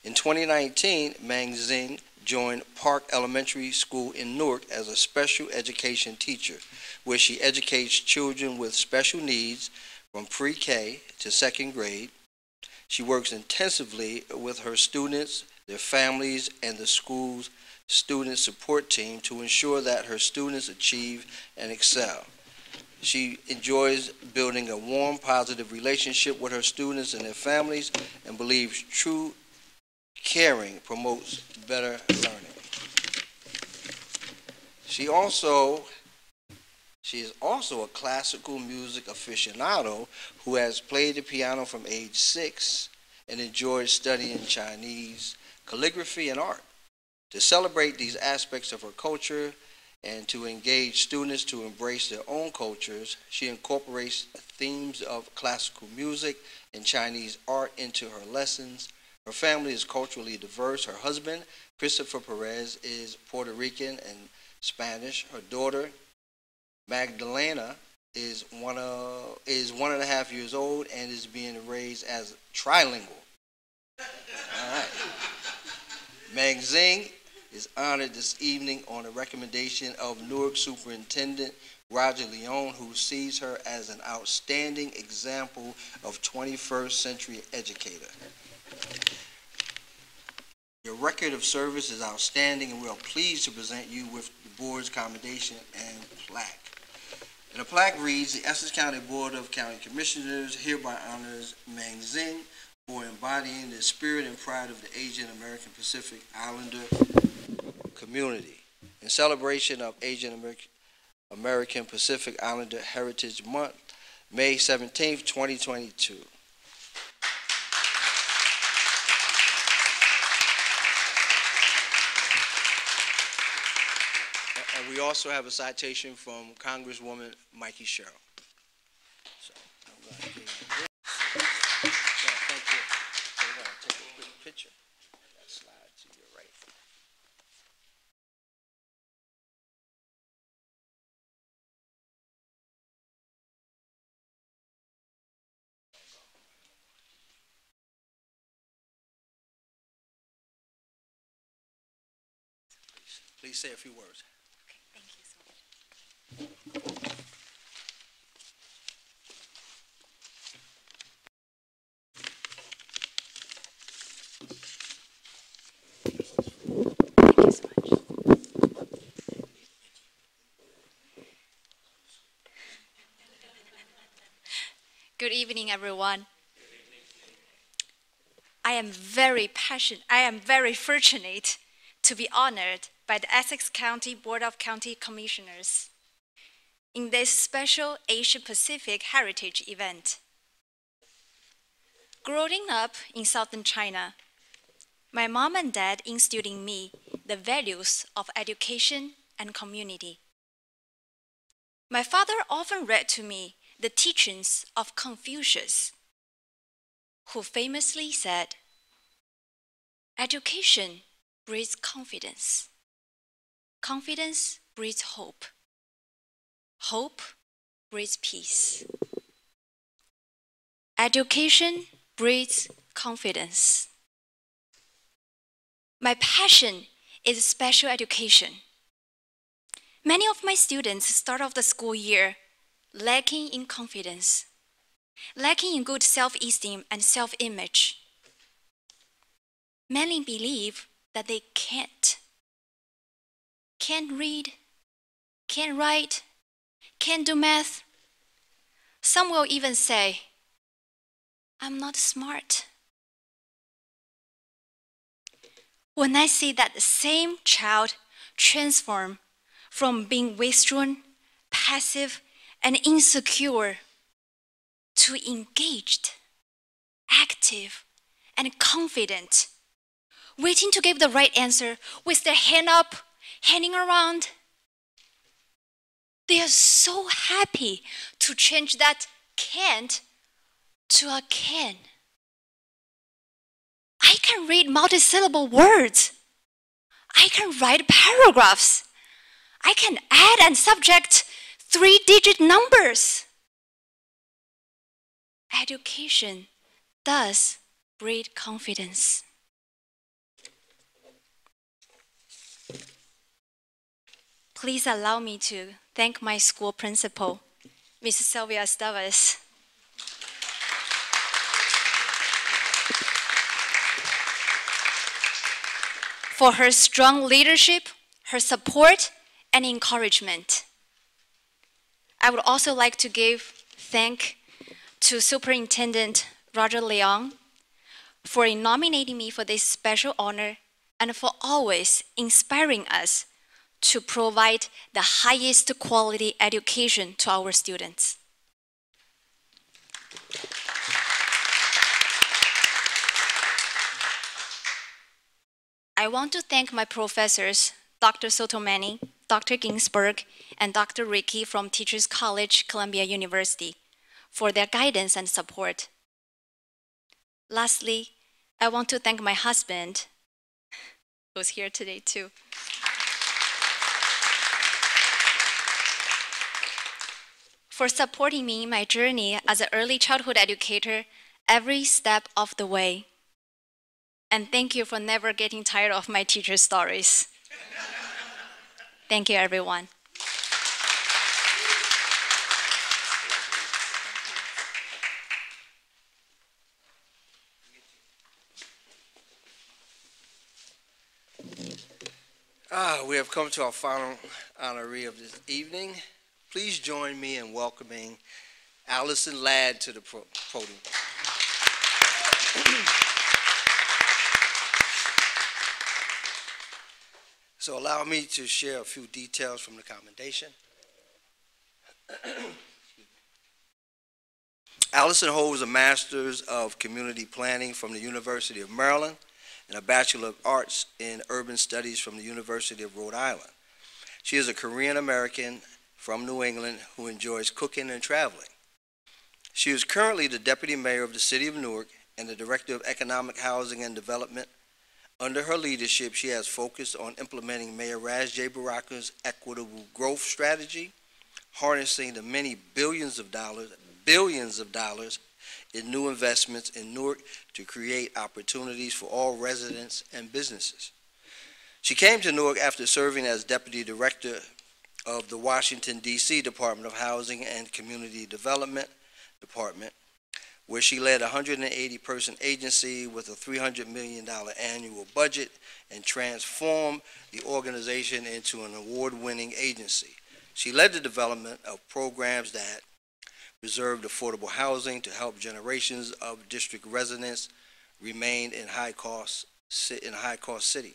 In 2019, Mang Zing joined Park Elementary School in Newark as a special education teacher, where she educates children with special needs from pre-K to second grade. She works intensively with her students, their families, and the school's student support team to ensure that her students achieve and excel. She enjoys building a warm, positive relationship with her students and their families and believes true caring promotes better learning. She is also a classical music aficionado who has played the piano from age 6 and enjoys studying Chinese calligraphy and art. To celebrate these aspects of her culture and to engage students to embrace their own cultures, she incorporates themes of classical music and Chinese art into her lessons. Her family is culturally diverse. Her husband, Christopher Perez, is Puerto Rican and Spanish. Her daughter, Magdalena, is 1.5 years old and is being raised as trilingual. All right. Mang Zing is honored this evening on a recommendation of Newark Superintendent Roger Leone, who sees her as an outstanding example of 21st century educator. Your record of service is outstanding, and we are pleased to present you with the board's commendation and plaque. And the plaque reads, the Essex County Board of County Commissioners hereby honors Mang Zing for embodying the spirit and pride of the Asian American Pacific Islander community. In celebration of Asian American Pacific Islander Heritage Month, May 17th, 2022. And we also have a citation from Congresswoman Mikey Sherrill. So I'm going to give you this. So thank you. So we're going to take a quick picture. That slide to your right. Please say a few words. Okay, thank you so much. Thank you so much. Good evening, everyone. I am very fortunate to be honored by the Essex County Board of County Commissioners in this special Asia Pacific Heritage event. Growing up in southern China, my mom and dad instilled in me the values of education and community. My father often read to me the teachings of Confucius, who famously said, "Education breeds confidence. Confidence breeds hope. Hope breeds peace. Education breeds confidence. My passion is special education. Many of my students start off the school year lacking in confidence, lacking in good self-esteem and self-image. Many believe that they can't read, can't write, can't do math. Some will even say, I'm not smart. When I see that the same child transform from being withdrawn, passive, and insecure to engaged, active, and confident, waiting to give the right answer with their hand up, hanging around, they are so happy to change that can't to a can. I can read multisyllable words. I can write paragraphs. I can add and subtract 3-digit numbers. Education does breed confidence. Please allow me to thank my school principal, Ms. Sylvia Esteves, for her strong leadership, her support, and encouragement. I would also like to give thanks to Superintendent Roger Leong for nominating me for this special honor and for always inspiring us to provide the highest quality education to our students. I want to thank my professors, Dr. Sotomani, Dr. Ginsberg, and Dr. Ricky from Teachers College, Columbia University, for their guidance and support. Lastly, I want to thank my husband, who's here today too, for supporting me in my journey as an early childhood educator every step of the way. And thank you for never getting tired of my teacher stories. Thank you, everyone. We have come to our final honoree of this evening. Please join me in welcoming Allison Ladd to the podium. So allow me to share a few details from the commendation. Allison holds a Master's of Community Planning from the University of Maryland and a Bachelor of Arts in Urban Studies from the University of Rhode Island. She is a Korean American from New England who enjoys cooking and traveling. She is currently the Deputy Mayor of the City of Newark and the Director of Economic Housing and Development. Under her leadership, she has focused on implementing Mayor Ras J. Baraka's equitable growth strategy, harnessing the many billions of dollars in new investments in Newark to create opportunities for all residents and businesses. She came to Newark after serving as Deputy Director of the Washington, D.C. Department of Housing and Community Development Department, where she led a 180-person agency with a $300 million annual budget and transformed the organization into an award-winning agency. She led the development of programs that preserved affordable housing to help generations of district residents remain in a high-cost city.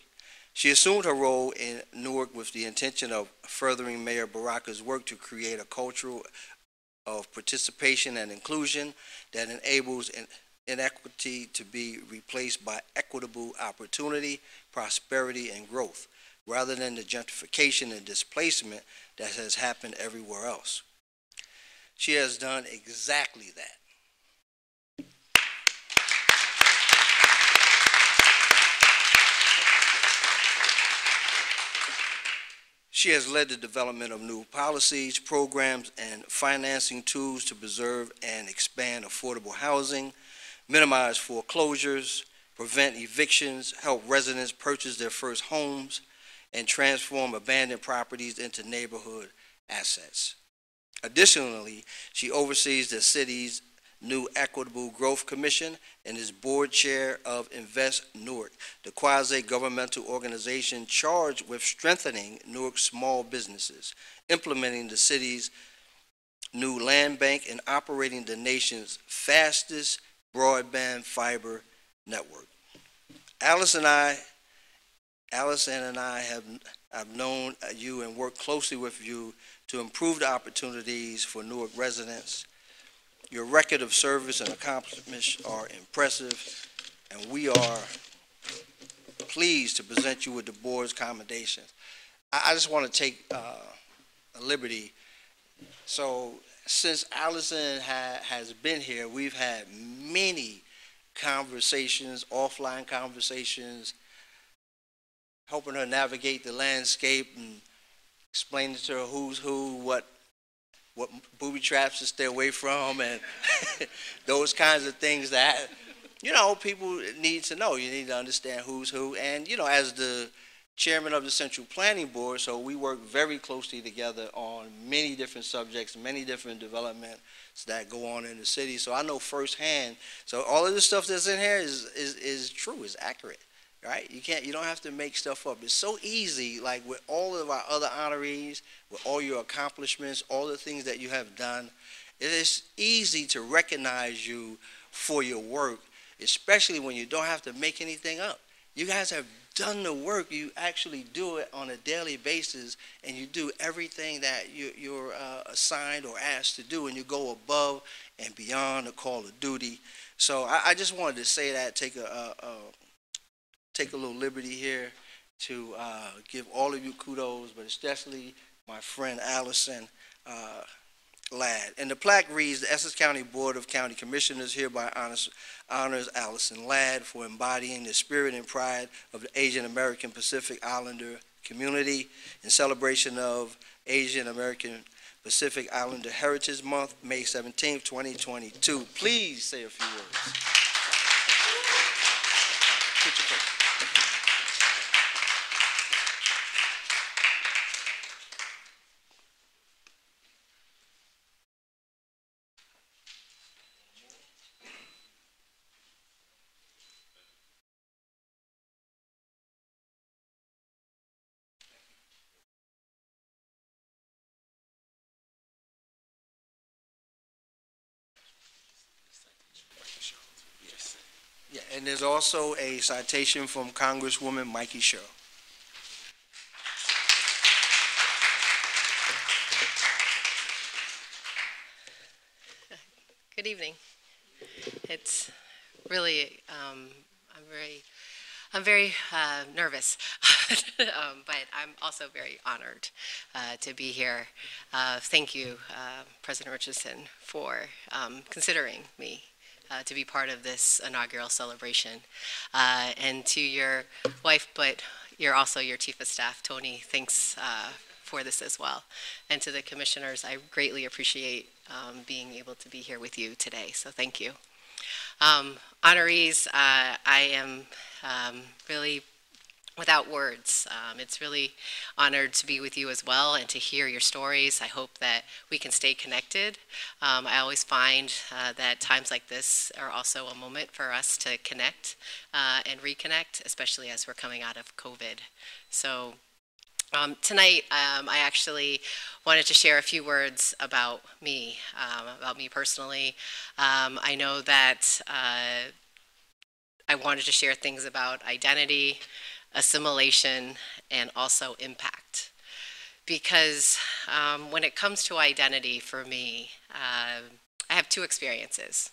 She assumed her role in Newark with the intention of furthering Mayor Baraka's work to create a culture of participation and inclusion that enables inequity to be replaced by equitable opportunity, prosperity, and growth, rather than the gentrification and displacement that has happened everywhere else. She has done exactly that. She has led the development of new policies, programs, and financing tools to preserve and expand affordable housing, minimize foreclosures, prevent evictions, help residents purchase their first homes, and transform abandoned properties into neighborhood assets. Additionally, she oversees the city's new Equitable Growth Commission and is board chair of Invest Newark, the quasi-governmental organization charged with strengthening Newark's small businesses, implementing the city's new land bank, and operating the nation's fastest broadband fiber network. Allison and I have known you and worked closely with you to improve the opportunities for Newark residents. Your record of service and accomplishments are impressive, and we are pleased to present you with the board's commendations. I just want to take a liberty. So since Allison has been here, we've had many conversations, offline conversations, helping her navigate the landscape and explaining to her who's who, what booby traps to stay away from, and those kinds of things that, people need to know. You need to understand who's who. And, as the chairman of the Central Planning Board, so we work very closely together on many different subjects, many different developments that go on in the city. So I know firsthand. So all of the stuff that's in here is true, is accurate. Right? You don't have to make stuff up. It's so easy, like with all of our other honorees, with all your accomplishments, all the things that you have done, it is easy to recognize you for your work, especially when you don't have to make anything up. You guys have done the work. You actually do it on a daily basis, and you do everything that you're assigned or asked to do, and you go above and beyond the call of duty. So I just wanted to say that, take a little liberty here to give all of you kudos, but especially my friend Allison Ladd. And the plaque reads, the Essex County Board of County Commissioners hereby honors Allison Ladd for embodying the spirit and pride of the Asian American Pacific Islander community in celebration of Asian American Pacific Islander Heritage Month, May 17th, 2022. Please say a few words. Put your face. Yeah, and there's also a citation from Congresswoman Mikey Sherrill. Good evening. It's really, I'm very nervous, but I'm also very honored to be here. Thank you, President Richardson, for considering me to be part of this inaugural celebration. And to your wife, but you're also your chief of staff, Tony, thanks for this as well. And to the commissioners, I greatly appreciate being able to be here with you today, so thank you. Honorees, I am really without words. It's really honored to be with you as well and to hear your stories. I hope that we can stay connected. I always find that times like this are also a moment for us to connect and reconnect, especially as we're coming out of COVID. So tonight, I actually wanted to share a few words about me personally. I know that I wanted to share things about identity, assimilation, and also impact. Because when it comes to identity for me, I have two experiences.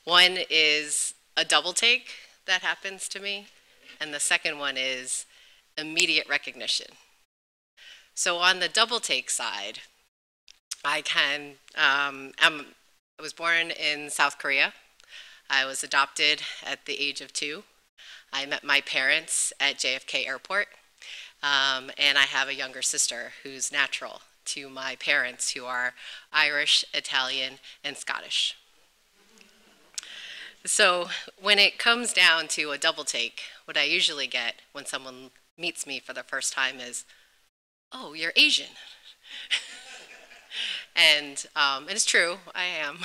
One is a double take that happens to me, and the second one is immediate recognition. So on the double take side, I was born in South Korea. I was adopted at the age of 2. I met my parents at JFK Airport. And I have a younger sister who's natural to my parents, who are Irish, Italian, and Scottish. So when it comes down to a double take, what I usually get when someone meets me for the first time is, "Oh, you're Asian." And it's true, I am.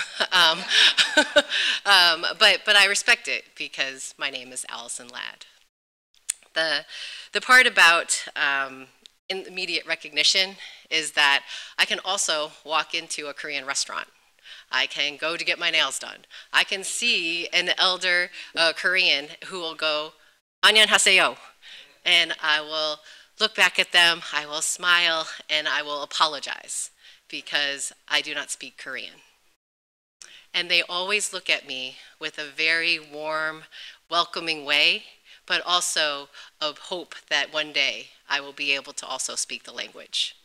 But I respect it because my name is Allison Ladd. The part about immediate recognition is that I can also walk into a Korean restaurant. I can go to get my nails done. I can see an elder Korean who will go, "안녕하세요," and I will look back at them, I will smile, and I will apologize because I do not speak Korean. And they always look at me with a very warm, welcoming way, but also of hope that one day I will be able to also speak the language.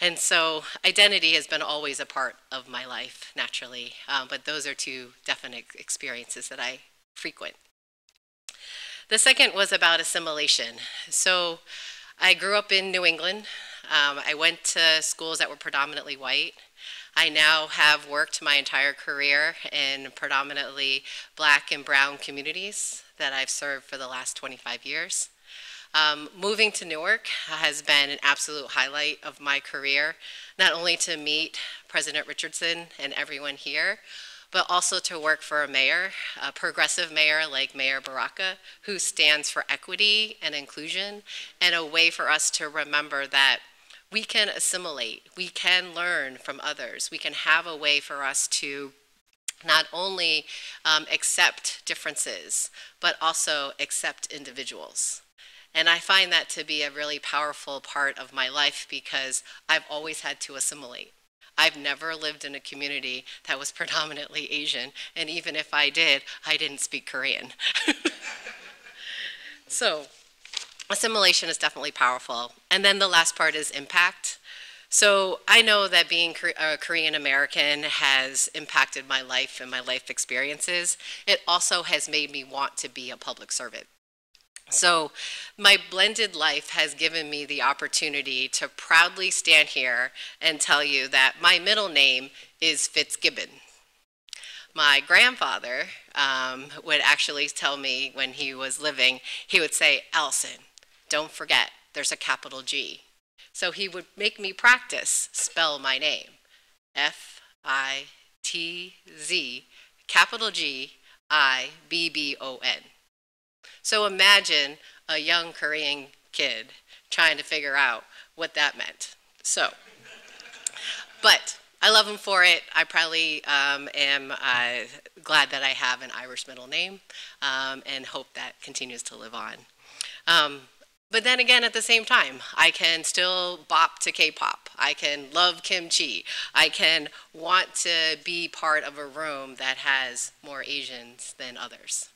And so identity has been always a part of my life, naturally, but those are two definite experiences that I frequent. The second was about assimilation. So I grew up in New England. I went to schools that were predominantly white. I now have worked my entire career in predominantly Black and brown communities that I've served for the last 25 years. Moving to Newark has been an absolute highlight of my career, not only to meet President Richardson and everyone here, but also to work for a mayor, a progressive mayor like Mayor Baraka, who stands for equity and inclusion, and a way for us to remember that we can assimilate, we can learn from others, we can have a way for us to not only accept differences, but also accept individuals. And I find that to be a really powerful part of my life because I've always had to assimilate. I've never lived in a community that was predominantly Asian, and even if I did, I didn't speak Korean. So assimilation is definitely powerful. And then the last part is impact. So I know that being a Korean American has impacted my life and my life experiences. It also has made me want to be a public servant. So my blended life has given me the opportunity to proudly stand here and tell you that my middle name is Fitzgibbon. My grandfather would actually tell me when he was living, he would say, "Allison, don't forget, there's a capital G." So he would make me practice spell my name, F-I-T-Z, capital G-I-B-B-O-N. So imagine a young Korean kid trying to figure out what that meant. So, but I love him for it. I probably am glad that I have an Irish middle name and hope that continues to live on. But then again, at the same time, I can still bop to K-pop. I can love kimchi. I can want to be part of a room that has more Asians than others.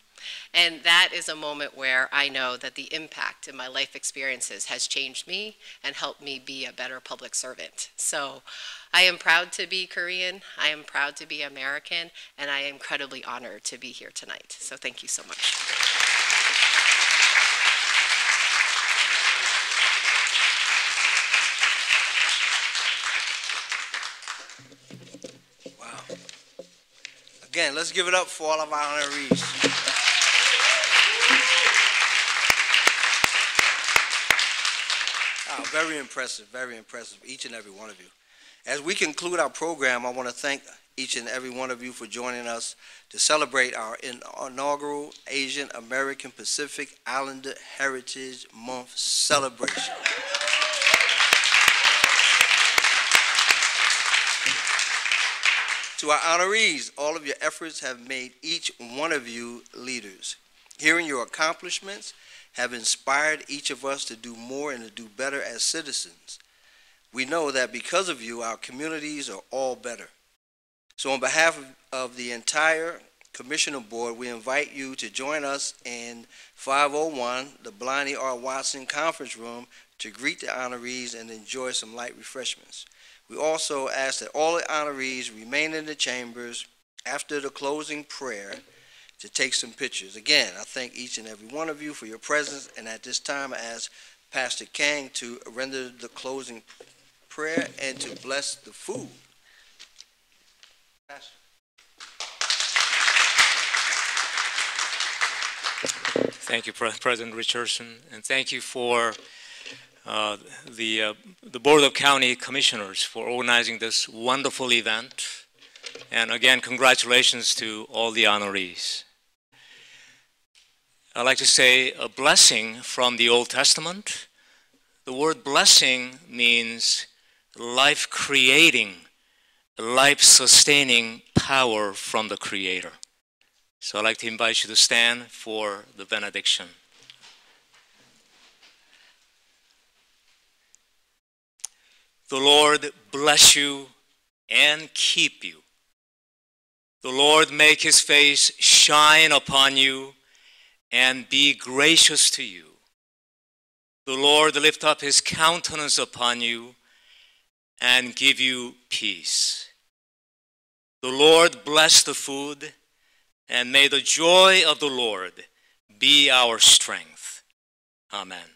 And that is a moment where I know that the impact in my life experiences has changed me and helped me be a better public servant. So I am proud to be Korean, I am proud to be American, and I am incredibly honored to be here tonight. So thank you so much. Wow. Again, let's give it up for all of our honorees. Very impressive, each and every one of you. As we conclude our program, I want to thank each and every one of you for joining us to celebrate our inaugural Asian American Pacific Islander Heritage Month celebration. To our honorees, all of your efforts have made each one of you leaders. Hearing your accomplishments have inspired each of us to do more and to do better as citizens. We know that because of you, our communities are all better. So on behalf of the entire Commissioner Board, we invite you to join us in 501, the Bliney R. Watson Conference Room, to greet the honorees and enjoy some light refreshments. We also ask that all the honorees remain in the chambers after the closing prayer to take some pictures. Again, I thank each and every one of you for your presence, and at this time I ask Pastor Kang to render the closing prayer and to bless the food. Pastor. Thank you, President Richardson, and thank you for the Board of County Commissioners for organizing this wonderful event. And again, congratulations to all the honorees. I'd like to say a blessing from the Old Testament. The word blessing means life-creating, life-sustaining power from the Creator. So I'd like to invite you to stand for the benediction. The Lord bless you and keep you. The Lord make his face shine upon you and be gracious to you. The Lord lift up his countenance upon you and give you peace. The Lord bless the food, and may the joy of the Lord be our strength. Amen.